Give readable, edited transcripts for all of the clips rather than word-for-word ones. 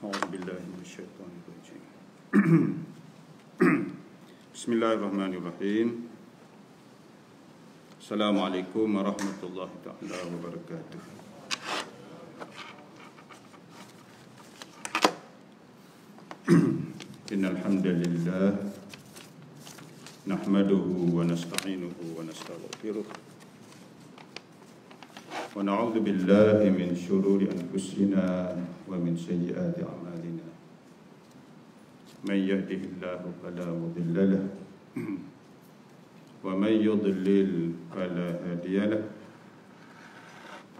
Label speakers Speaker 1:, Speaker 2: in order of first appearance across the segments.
Speaker 1: أعوذ بالله من الشيطان الرجيم بسم الله الرحمن الرحيم السلام عليكم ورحمة الله تعالى وبركاته إن الحمد لله نحمده ونستعينه ونستغفره ونعوذ بالله من شرور أنفسنا ومن سيئات أعمالنا من يهده الله فلا مضل له ومن يضلل فلا هادي له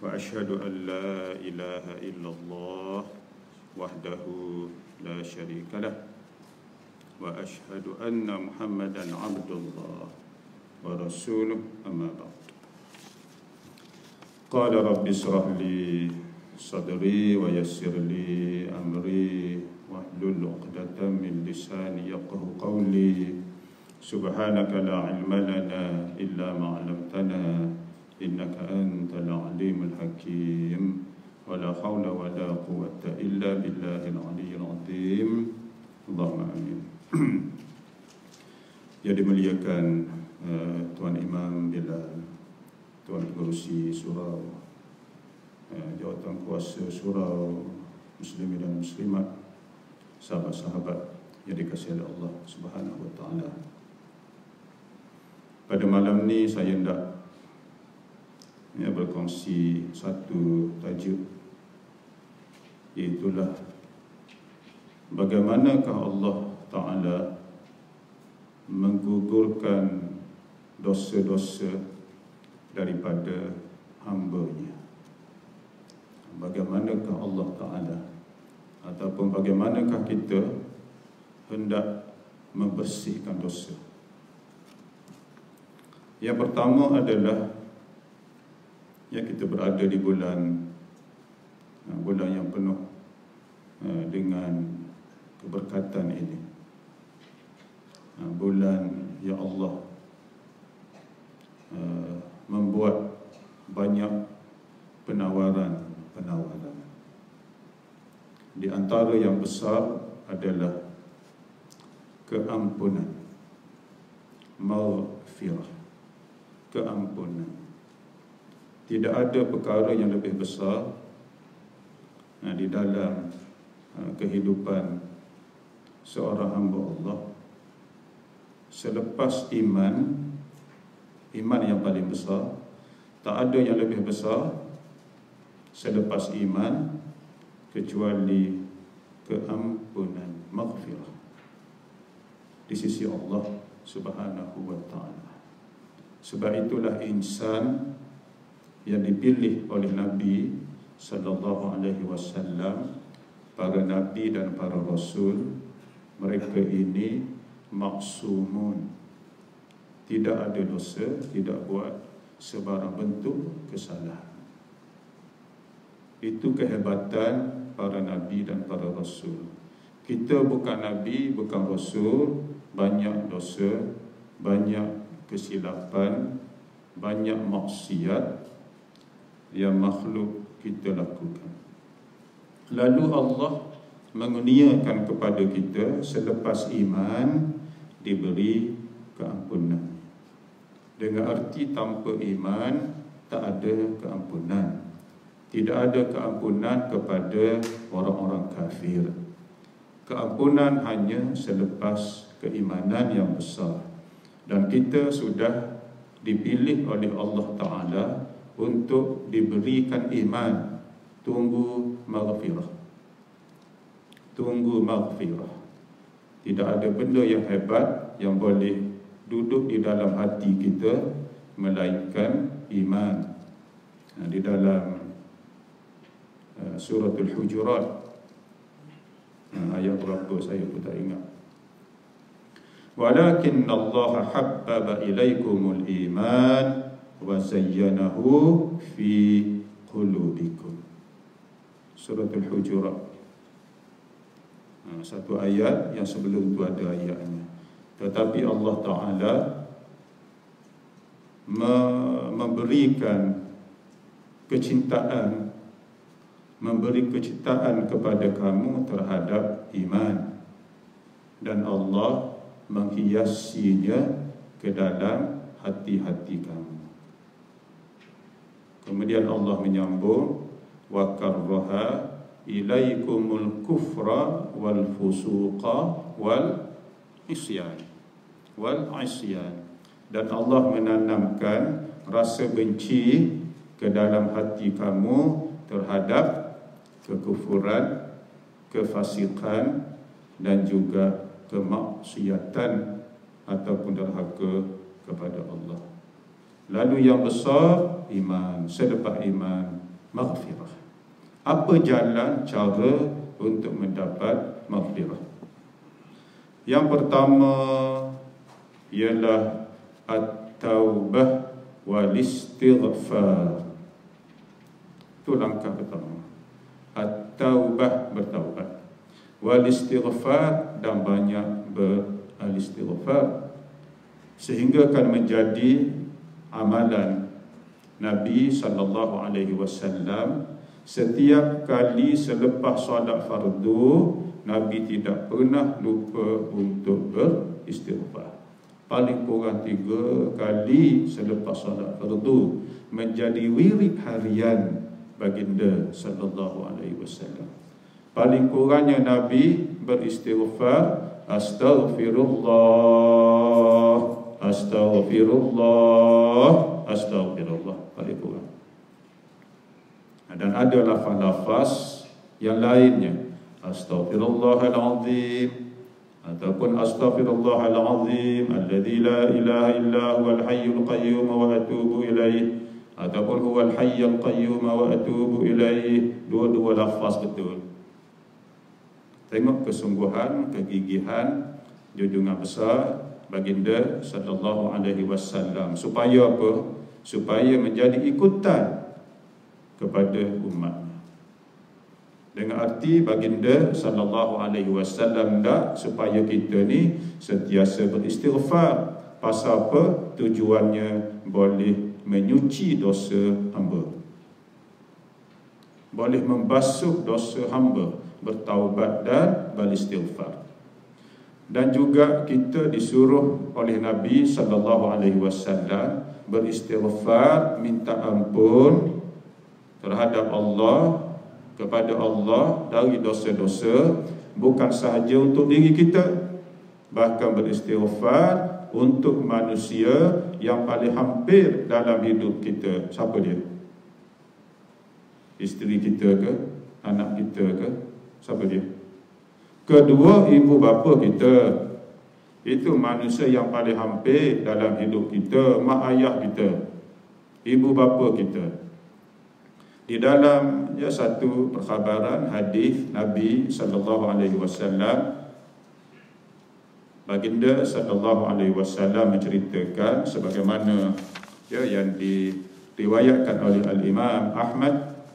Speaker 1: وأشهد أن لا إله إلا الله وحده لا شريك له وأشهد أن محمدا عبد الله ورسوله أما بعد قال رب اشرح لي صدري ويسر لي أمري واحلل عقدة من لساني يفقهوا قولي سبحانك لا علم لنا إلا ما علمتنا إنك أنت العليم الحكيم ولا حول ولا قوة إلا بالله العلي العظيم اللهم آمين. Yang dimuliakan Tuan Imam Bilal, Tuan Pengerusi Surau, Jawatan Kuasa Surau, Muslimin dan Muslimat, sahabat-sahabat yang dikasihi oleh Allah Subhanahu wa taala. Pada malam ni saya hendak berkongsi satu tajuk, iaitulah bagaimanakah Allah Ta'ala menggugurkan dosa-dosa daripada hamba-Nya. Bagaimanakah Allah Ta'ala ataupun bagaimanakah kita hendak membersihkan dosa. Yang pertama adalah kita berada di bulan yang penuh dengan keberkatan ini. Bulan yang Allah membuat banyak penawaran. Di antara yang besar adalah keampunan, maghfirah, keampunan. Tidak ada perkara yang lebih besar di dalam kehidupan seorang hamba Allah selepas iman yang paling besar. Tak ada yang lebih besar selepas iman kecuali keampunan, maghfirah di sisi Allah Subhanahu wa taala. Sebab itulah insan yang dipilih oleh Nabi sallallahu alaihi wasallam, para nabi dan para rasul, mereka ini maksumun, tidak ada dosa, tidak buat sebarang bentuk kesalahan. Itu kehebatan para nabi dan para rasul. Kita bukan nabi, bukan rasul, banyak dosa, banyak kesilapan, banyak maksiat yang makhluk kita lakukan. Lalu Allah mengurniakan kepada kita selepas iman diberi keampunan. Dengan arti tanpa iman tak ada keampunan. Tidak ada keampunan kepada orang-orang kafir. Keampunan hanya selepas keimanan yang besar. Dan kita sudah dipilih oleh Allah Ta'ala untuk diberikan iman. Tunggu maghfirah. Tunggu maghfirah. Tidak ada benda yang hebat yang boleh duduk di dalam hati kita melainkan iman. Di dalam suratul Hujurat, ayat berapa saya pun tak ingat. Walakin Allah habbaba ilaikumul iman wa zayyanahu fi qulubikum. Suratul Hujurat. Satu ayat yang sebelum itu ada ayatnya. Tetapi Allah Ta'ala memberikan kecintaan memberi kecintaan kepada kamu terhadap iman, dan Allah menghiasinya ke dalam hati-hati kamu. Kemudian Allah menyambung, wa karraha ilaikumul kufra wal fusuqa wal isyan. Dan Allah menanamkan rasa benci ke dalam hati kamu terhadap kekufuran, kefasikan, dan juga kemaksiatan ataupun derhaka kepada Allah. Lalu yang besar, iman. Selepas iman, maghfirah. Apa jalan, cara untuk mendapat maghfirah? Yang pertama ialah at-taubah wal istighfar. Itu langkah pertama. At-taubah, bertaubat, wal istighfar, dan banyak beristighfar, sehingga akan menjadi amalan Nabi sallallahu alaihi wasallam. Setiap kali selepas solat fardu, Nabi tidak pernah lupa untuk beristighfar. Paling kurang 3 kali selepas solat fardu, menjadi wirid harian baginda sallallahu alaihi wasallam. Paling kurangnya Nabi beristighfar, astaghfirullah, astaghfirullah, astaghfirullah, paling kurang. Dan ada lafaz-lafaz yang lainnya, astaghfirullahalazim, ataupun astaghfirullahalazim alladzi la ilaha illa huwal hayyul qayyum wa atubu ilaih, ataupun huwal hayyul qayyum wa atubu ilaih. Dua-dua lafaz betul. Tengok kesungguhan, kegigihan, junjungan besar baginda sallallahu alaihi wasallam. Supaya apa? Supaya menjadi ikutan kepada umat. Dengan arti baginda sallallahu alaihi wasallam dak supaya kita ni sentiasa beristighfar. Pasal apa? Tujuannya boleh menyuci dosa hamba, boleh membasuh dosa hamba, bertaubat dan beristighfar. Dan juga kita disuruh oleh Nabi sallallahu alaihi wasallam beristighfar, minta ampun terhadap Allah, kepada Allah dari dosa-dosa, bukan sahaja untuk diri kita, bahkan beristighfar untuk manusia yang paling hampir dalam hidup kita. Siapa dia? Isteri kita ke? Anak kita ke? Siapa dia? Kedua, ibu bapa kita. Itu manusia yang paling hampir dalam hidup kita. Mak ayah kita, ibu bapa kita. Di dalam satu perkhabaran hadis Nabi sallallahu alaihi wasallam, baginda sallallahu alaihi wasallam menceritakan sebagaimana yang diriwayatkan oleh Al-Imam Ahmad,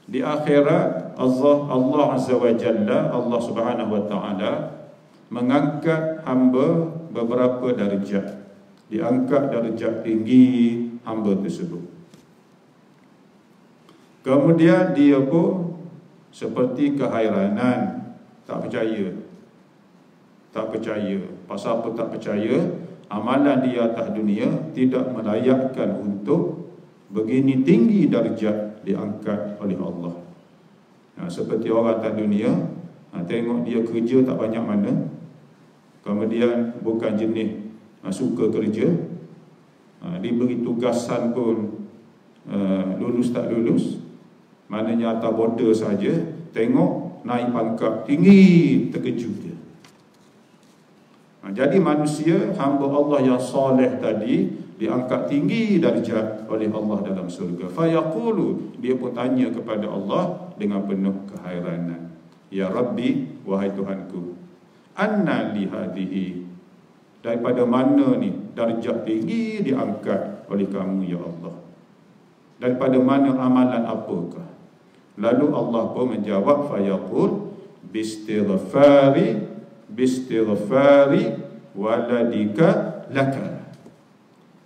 Speaker 1: di akhirat Allah Azza wa Jalla, Allah Subhanahu wa taala mengangkat hamba beberapa darjat. Diangkat darjat tinggi hamba tersebut. Kemudian dia pun seperti kehairanan, tak percaya. Pasal apa tak percaya? Amalan dia atas dunia tidak melayakkan untuk begini tinggi darjat diangkat oleh Allah. Seperti orang atas dunia, tengok dia kerja tak banyak mana, kemudian bukan jenis suka kerja, diberi tugasan pun lulus tak lulus, maknanya atas border saja, tengok naik pangkat tinggi, terkejut dia. Jadi manusia, hamba Allah yang soleh tadi, diangkat tinggi darjat oleh Allah dalam surga. Fayaqulu, dia pun tanya kepada Allah dengan penuh kehairanan, ya Rabbi, wahai Tuhanku, anna li hadhihi, daripada mana ni darjat tinggi diangkat oleh kamu ya Allah? Daripada mana, amalan apakah? Lalu Allah pun menjawab, fayaqul bistighfari waladika laka.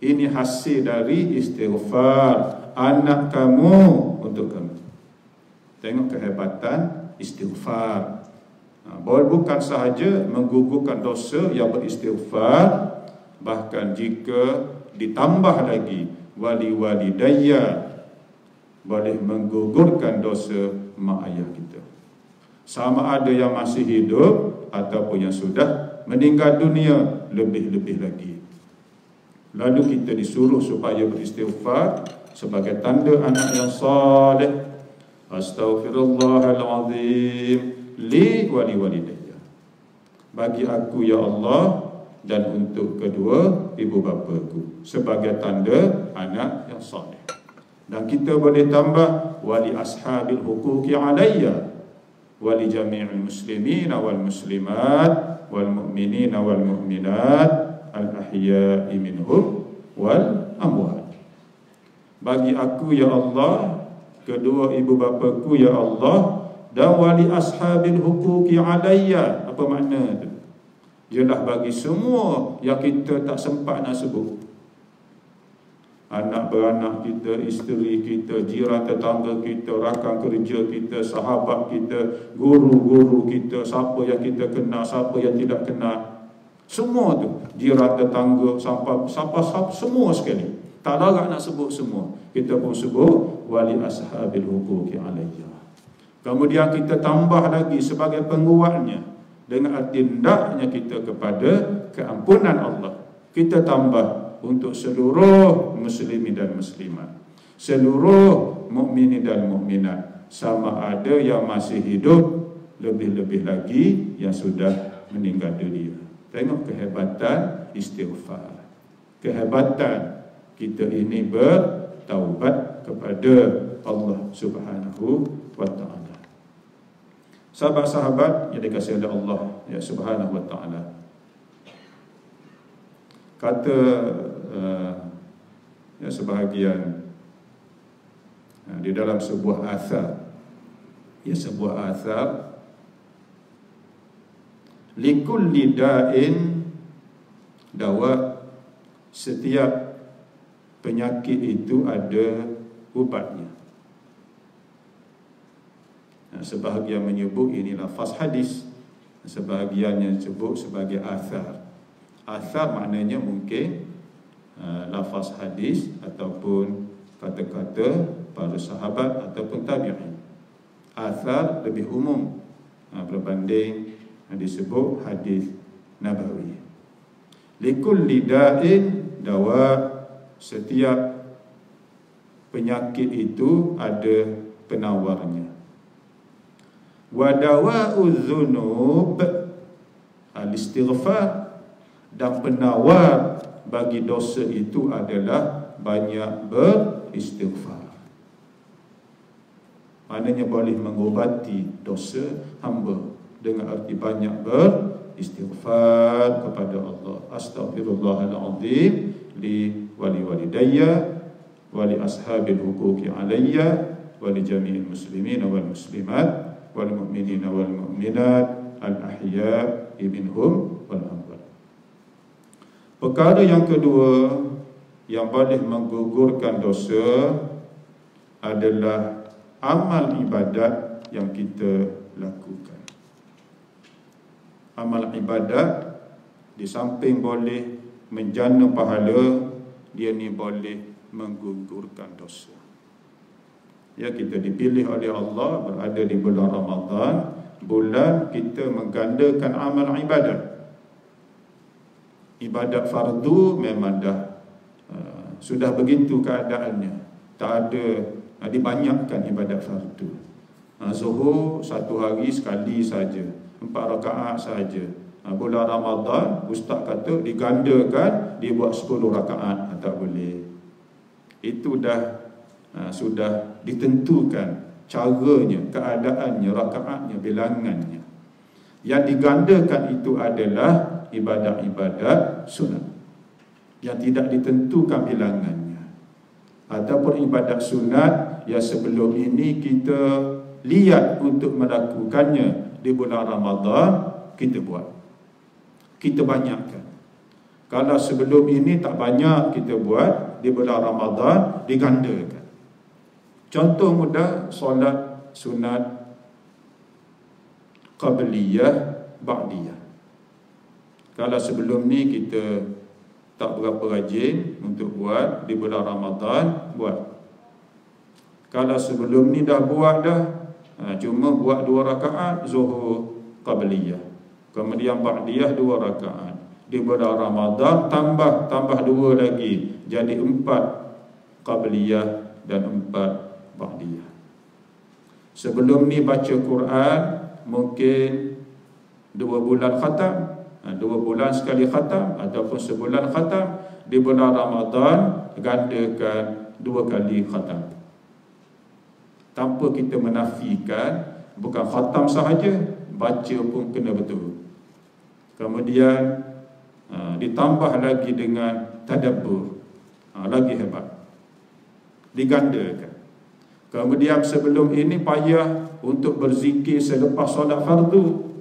Speaker 1: Ini hasil dari istighfar anak kamu untuk kamu. Tengok kehebatan istighfar. Bukan sahaja menggugurkan dosa yang beristighfar, bahkan jika ditambah lagi wali-wali daya, boleh menggugurkan dosa mak ayah kita, sama ada yang masih hidup ataupun yang sudah meninggal dunia, lebih-lebih lagi. Lalu kita disuruh supaya beristighfar sebagai tanda anak yang saleh. Astaghfirullahalazim li wali walidayya, bagi aku ya Allah dan untuk kedua ibu bapaku, sebagai tanda anak yang saleh. Dan kita boleh tambah wali ashabil huquqi alayya wali jami'il muslimin wal muslimat wal mu'minin wal mu'minat al ahya'i minhum wal amwat. Bagi aku ya Allah, kedua ibu bapaku ya Allah, dan wali ashabil huquqi alayya. Apa makna tu? Ialah bagi semua yang kita tak sempat nak sebut. Anak beranak kita, isteri kita, jiran tetangga kita, rakan kerja kita, sahabat kita, guru-guru kita, siapa yang kita kenal, siapa yang tidak kenal. Semua tu, jiran tetangga, sampai semua sekali. Tak larat nak sebut semua. Kita pun sebut wali ashabil huquqi alayya. Kemudian kita tambah lagi sebagai penguatnya dengan arti hendaknya kita kepada keampunan Allah. Kita tambah untuk seluruh muslimin dan muslimat, seluruh mukminin dan mukminat, sama ada yang masih hidup, lebih-lebih lagi yang sudah meninggal dunia. Tengok kehebatan istighfar, kehebatan kita ini bertaubat kepada Allah Subhanahu wa ta'ala. Sahabat-sahabat yang dikasihi oleh Allah ya Subhanahu wa ta'ala, kata sebahagian di dalam sebuah athar, sebuah athar, likulli da'in dawa, setiap penyakit itu ada ubatnya. Sebahagian menyebut ini lafaz hadis, sebahagiannya sebut sebagai athar. Athar maknanya mungkin lafaz hadis ataupun kata-kata para sahabat ataupun tabi'in. Athar lebih umum berbanding disebut hadis nabawi. Likulli da'in dawa, setiap penyakit itu ada penawarnya. Wa dawa'udz dzunub al-istighfar, dan penawar bagi dosa itu adalah banyak beristighfar. Maknanya boleh mengobati dosa hamba dengan arti banyak beristighfar kepada Allah. Astaghfirullahalazim li wali walidayya wali ashabil huquqi alayya wali jami'il muslimin wal muslimat wal mu'minina wal mu'minat al ahya'i minhum wal amwat. Perkara yang kedua yang boleh menggugurkan dosa adalah amal ibadat yang kita lakukan. Amal ibadat di samping boleh menjana pahala, dia ni boleh menggugurkan dosa. Ya, kita dipilih oleh Allah berada di bulan Ramadan, bulan kita menggandakan amal ibadat. Ibadat fardu memang dah sudah begitu keadaannya, tak ada dibanyakkan ibadat fardu. Zuhur satu hari sekali saja, 4 rakaat saja. Bulan Ramadan ustaz kata digandakan, dibuat 10 rakaat, tak boleh. Itu dah sudah ditentukan caranya, keadaannya, rakaatnya, bilangannya. Yang digandakan itu adalah ibadat-ibadat sunat yang tidak ditentukan bilangannya, ataupun ibadat sunat yang sebelum ini kita lihat untuk melakukannya di bulan Ramadan, kita buat, kita banyakkan. Kalau sebelum ini tak banyak kita buat, di bulan Ramadan digandakan. Contoh mudah, solat sunat qabliyah, ba'diyah. Kalau sebelum ni kita tak berapa rajin untuk buat di bulan Ramadan, buat. Kalau sebelum ni dah buat dah, cuma buat 2 rakaat zuhur qabliyah, kemudian ba'diyah 2 rakaat. Di bulan Ramadan tambah 2 lagi, jadi 4 qabliyah dan 4 ba'diyah. Sebelum ni baca Quran mungkin 2 bulan khatam, 2 bulan sekali khatam ataupun sebulan khatam. Di bulan Ramadan gandakan 2 kali khatam, tanpa kita menafikan bukan khatam sahaja, baca pun kena betul. Kemudian ditambah lagi dengan tadabbur, lagi hebat, digandakan. Kemudian sebelum ini payah untuk berzikir selepas solat fardu,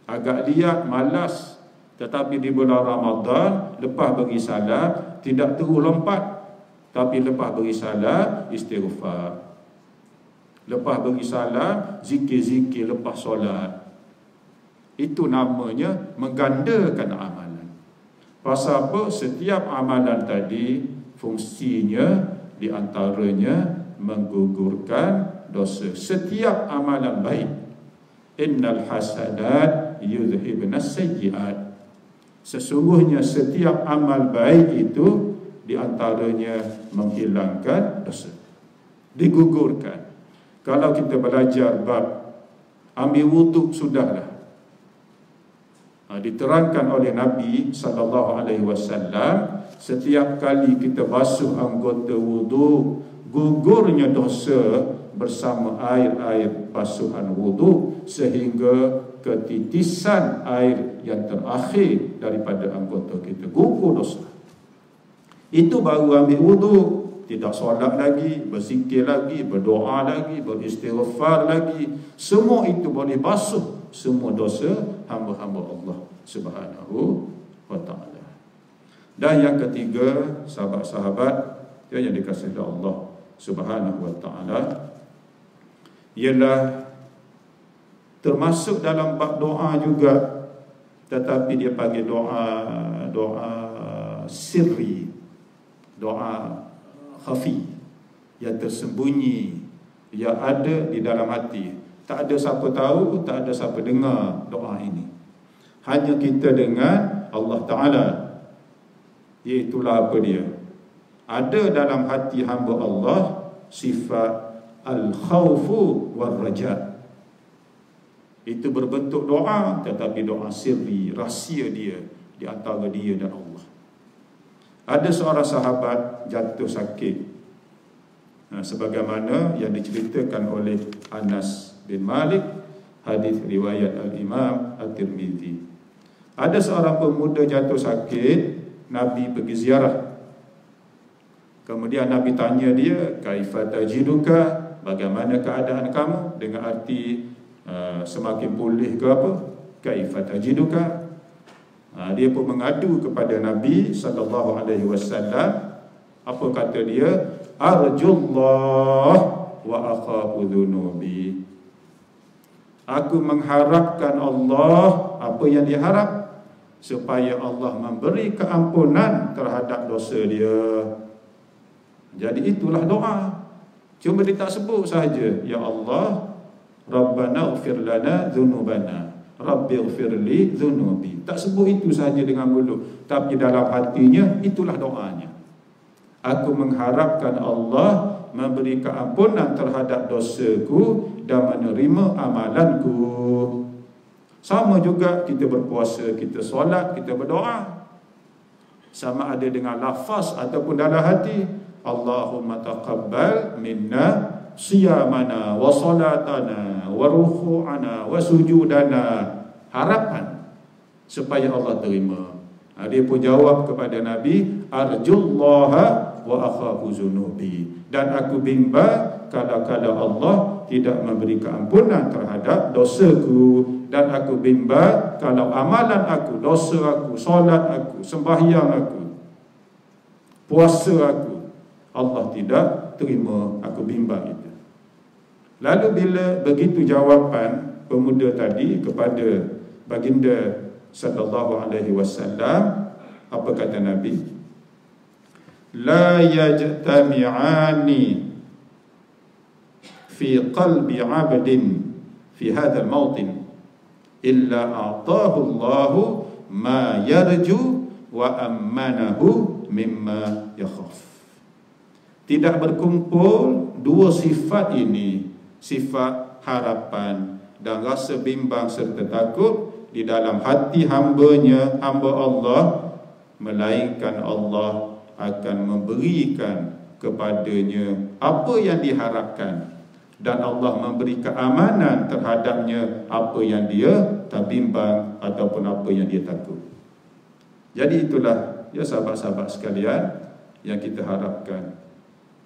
Speaker 1: agak liat, malas. Tetapi di bulan Ramadan, lepas bagi salat tidak terus lompat, tapi lepas bagi salat istighfar, lepas bagi salat zikir-zikir lepas solat. Itu namanya menggandakan amalan. Pasal apa? Setiap amalan tadi fungsinya di antaranya menggugurkan dosa. Setiap amalan baik, innal hasanat yudhibnas sayyi'at. Sesungguhnya setiap amal baik itu di antaranya menghilangkan dosa, digugurkan. Kalau kita belajar bab ambil wuduk, sudahlah diterangkan oleh Nabi SAW, setiap kali kita basuh anggota wuduk, gugurnya dosa bersama air basuhan wuduk, sehingga ketitisan air yang terakhir daripada anggota kita gugur dosa. Itu baru ambil wuduk, tidak solat lagi, berzikir lagi, berdoa lagi, beristighfar lagi. Semua itu boleh basuh semua dosa hamba-hamba Allah Subhanahu wa ta'ala. Dan yang ketiga, sahabat-sahabat yang dikasihi Allah Subhanahu wa ta'ala, ialah termasuk dalam bab doa juga, tetapi dia panggil doa sirri, doa khafi, yang tersembunyi, yang ada di dalam hati. Tak ada siapa tahu, tak ada siapa dengar doa ini, hanya kita dengan Allah Ta'ala. Iaitulah apa dia? Ada dalam hati hamba Allah sifat al-khawfu wal-raja. Itu berbentuk doa, tetapi doa sirri, rahsia dia di antara dia dan Allah. Ada seorang sahabat jatuh sakit, sebagaimana yang diceritakan oleh Anas bin Malik, hadis riwayat Al-Imam At-Tirmizi. Ada seorang pemuda jatuh sakit, Nabi pergi ziarah. Kemudian Nabi tanya dia, kaifa tajiduka, bagaimana keadaan kamu, dengan arti semakin pulih ke apa, kaifa tajiduka. Dia pun mengadu kepada Nabi SAW. Apa kata dia? Arjullah wa akhafu dhunubi. Aku mengharapkan Allah, apa yang diharap, supaya Allah memberi keampunan terhadap dosa dia. Jadi itulah doa. Cuma dia tak sebut sahaja, ya Allah, Rabbana ighfir lana dhunubana, Rabbi ighfirli dhunubi. Tak sebut itu sahaja dengan mulut, tapi dalam hatinya itulah doanya. Aku mengharapkan Allah memberi keampunan terhadap dosaku dan menerima amalanku. Sama juga kita berpuasa, kita solat, kita berdoa, sama ada dengan lafaz ataupun dalam hati. Allahumma taqabbal minna siyamana wa salatana wa ruku'ana wa sujudana. Harapan supaya Allah terima. Dia pun jawab kepada Nabi, arjullaha wa akhafu zunubi. Dan aku bimbang kadang-kadang Allah tidak memberi keampunan terhadap dosaku, dan aku bimbang kalau amalan aku, dosa aku, solat aku, sembahyang aku, puasa aku, Allah tidak terima. Aku bimbang itu. Lalu bila begitu jawapan pemuda tadi kepada baginda sallallahu alaihi wasallam, apa kata Nabi? La yajtami'ani fi qalbi 'abdin fi hadzal mawtin illa a'tahu Allahu ma yarju wa ammanahu mimma yakhaf. Tidak berkumpul dua sifat ini, sifat harapan dan rasa bimbang serta takut di dalam hati hamba Allah, melainkan Allah akan memberikan kepadanya apa yang diharapkan, dan Allah memberi keamanan terhadapnya apa yang dia terbimbang ataupun apa yang dia takut. Jadi itulah ya sahabat-sahabat sekalian yang kita harapkan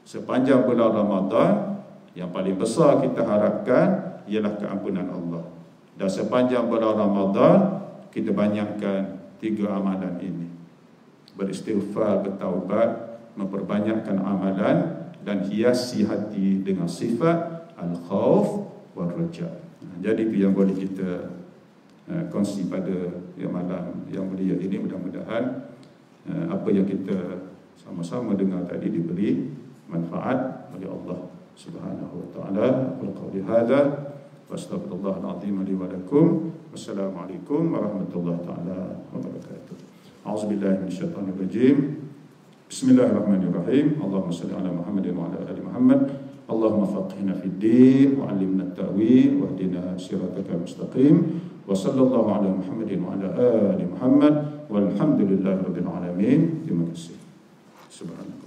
Speaker 1: sepanjang bulan Ramadan. Yang paling besar kita harapkan ialah keampunan Allah. Dan sepanjang bulan Ramadan kita banyakkan 3 amalan ini: beristighfar, bertaubat, memperbanyakkan amalan, dan hiasi hati dengan sifat al-khauf wal raja. Jadi itu yang boleh kita kongsi pada malam yang mulia ini. Mudah-mudahan apa yang kita sama-sama dengar tadi diberi manfaat oleh Allah Subhanahu wa ta'ala. Aqulu qawli hadza wa astaghfirullahal azim li wa lakum. Wassalamualaikum warahmatullahi taala wabarakatuh. A'udzubillahi minasyaitonir rajim. Bismillahirrahmanirrahim. Allahumma shalli ala Muhammadin wa ala ali Muhammad. Allahumma faqihna fid din wa 'allimna at-ta'wil wa hdina siratal mustaqim. Wa sallallahu ala Muhammadin wa ala ali Muhammad walhamdulillahi rabbil alamin. Terima kasih. Subhanallah.